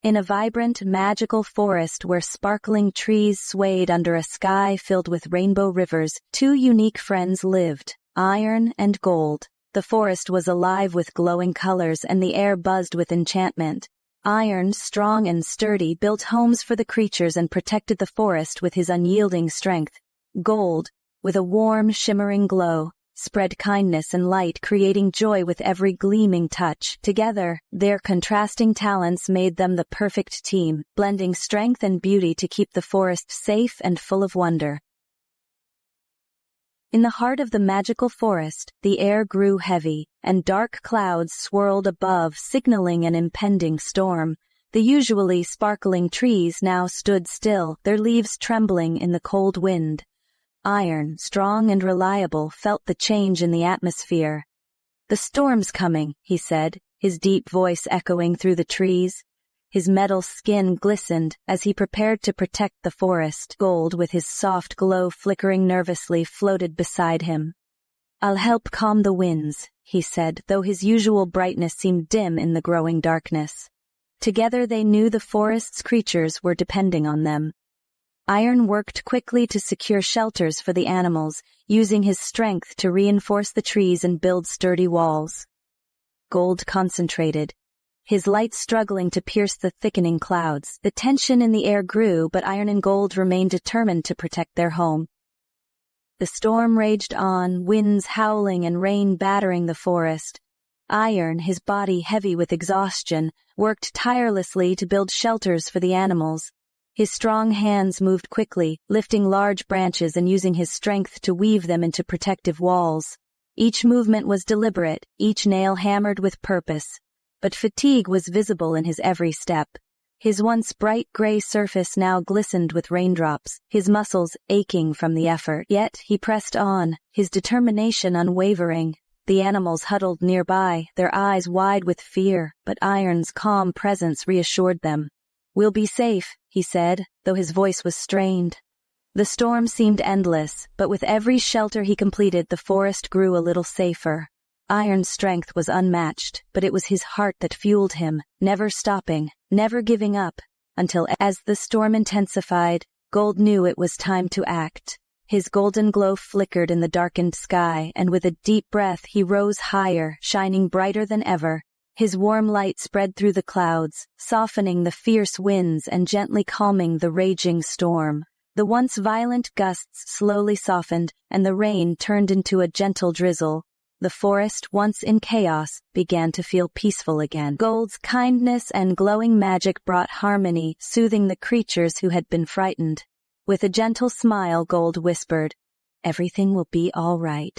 In a vibrant, magical forest where sparkling trees swayed under a sky filled with rainbow rivers, two unique friends lived, Iron and Gold. The forest was alive with glowing colors and the air buzzed with enchantment. Iron, strong and sturdy, built homes for the creatures and protected the forest with his unyielding strength. Gold, with a warm, shimmering glow, spread kindness and light, creating joy with every gleaming touch. Together, their contrasting talents made them the perfect team, blending strength and beauty to keep the forest safe and full of wonder. In the heart of the magical forest, the air grew heavy, and dark clouds swirled above, signaling an impending storm. The usually sparkling trees now stood still, their leaves trembling in the cold wind. Iron, strong and reliable, felt the change in the atmosphere. "The storm's coming," he said, his deep voice echoing through the trees. His metal skin glistened as he prepared to protect the forest. Gold, with his soft glow flickering nervously, floated beside him. "I'll help calm the winds," he said, though his usual brightness seemed dim in the growing darkness. Together they knew the forest's creatures were depending on them. Iron worked quickly to secure shelters for the animals, using his strength to reinforce the trees and build sturdy walls. Gold concentrated, his light struggling to pierce the thickening clouds. The tension in the air grew, but Iron and Gold remained determined to protect their home. The storm raged on, winds howling and rain battering the forest. Iron, his body heavy with exhaustion, worked tirelessly to build shelters for the animals. His strong hands moved quickly, lifting large branches and using his strength to weave them into protective walls. Each movement was deliberate, each nail hammered with purpose. But fatigue was visible in his every step. His once bright gray surface now glistened with raindrops, his muscles aching from the effort. Yet he pressed on, his determination unwavering. The animals huddled nearby, their eyes wide with fear, but Iron's calm presence reassured them. "We'll be safe," he said, though his voice was strained. The storm seemed endless, but with every shelter he completed, the forest grew a little safer. Iron's strength was unmatched, but it was his heart that fueled him, never stopping, never giving up, until as the storm intensified, Gold knew it was time to act. His golden glow flickered in the darkened sky, and with a deep breath he rose higher, shining brighter than ever. His warm light spread through the clouds, softening the fierce winds and gently calming the raging storm. The once violent gusts slowly softened, and the rain turned into a gentle drizzle. The forest, once in chaos, began to feel peaceful again. Gold's kindness and glowing magic brought harmony, soothing the creatures who had been frightened. With a gentle smile, Gold whispered, "Everything will be all right."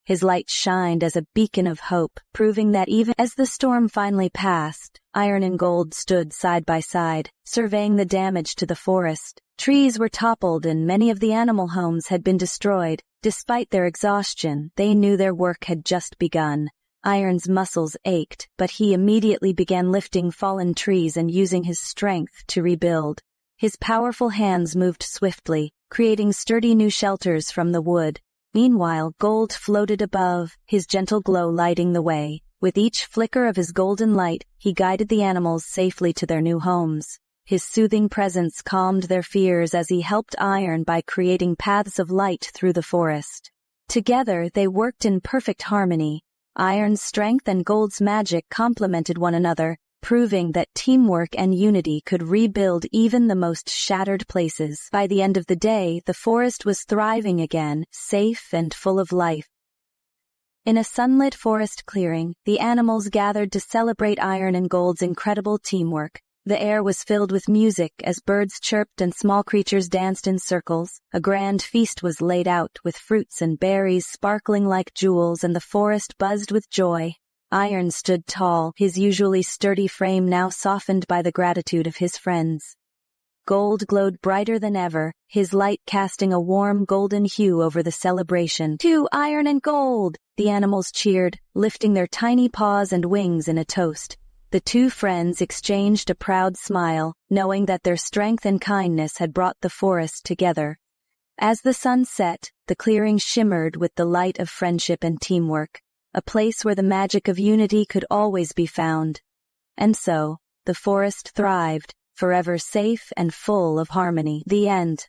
His light shined as a beacon of hope, proving that even as the storm finally passed, Iron and Gold stood side by side, surveying the damage to the forest. Trees were toppled and many of the animal homes had been destroyed. Despite their exhaustion, they knew their work had just begun. Iron's muscles ached, but he immediately began lifting fallen trees and using his strength to rebuild. His powerful hands moved swiftly, creating sturdy new shelters from the wood. Meanwhile, Gold floated above, his gentle glow lighting the way. With each flicker of his golden light, he guided the animals safely to their new homes. His soothing presence calmed their fears as he helped Iron by creating paths of light through the forest. Together, they worked in perfect harmony. Iron's strength and Gold's magic complemented one another, proving that teamwork and unity could rebuild even the most shattered places. By the end of the day, the forest was thriving again, safe and full of life. In a sunlit forest clearing, the animals gathered to celebrate Iron and Gold's incredible teamwork. The air was filled with music as birds chirped and small creatures danced in circles. A grand feast was laid out, with fruits and berries sparkling like jewels, and the forest buzzed with joy. Iron stood tall, his usually sturdy frame now softened by the gratitude of his friends. Gold glowed brighter than ever, his light casting a warm golden hue over the celebration. "To Iron and Gold!" the animals cheered, lifting their tiny paws and wings in a toast. The two friends exchanged a proud smile, knowing that their strength and kindness had brought the forest together. As the sun set, the clearing shimmered with the light of friendship and teamwork, a place where the magic of unity could always be found. And so, the forest thrived, forever safe and full of harmony. The end.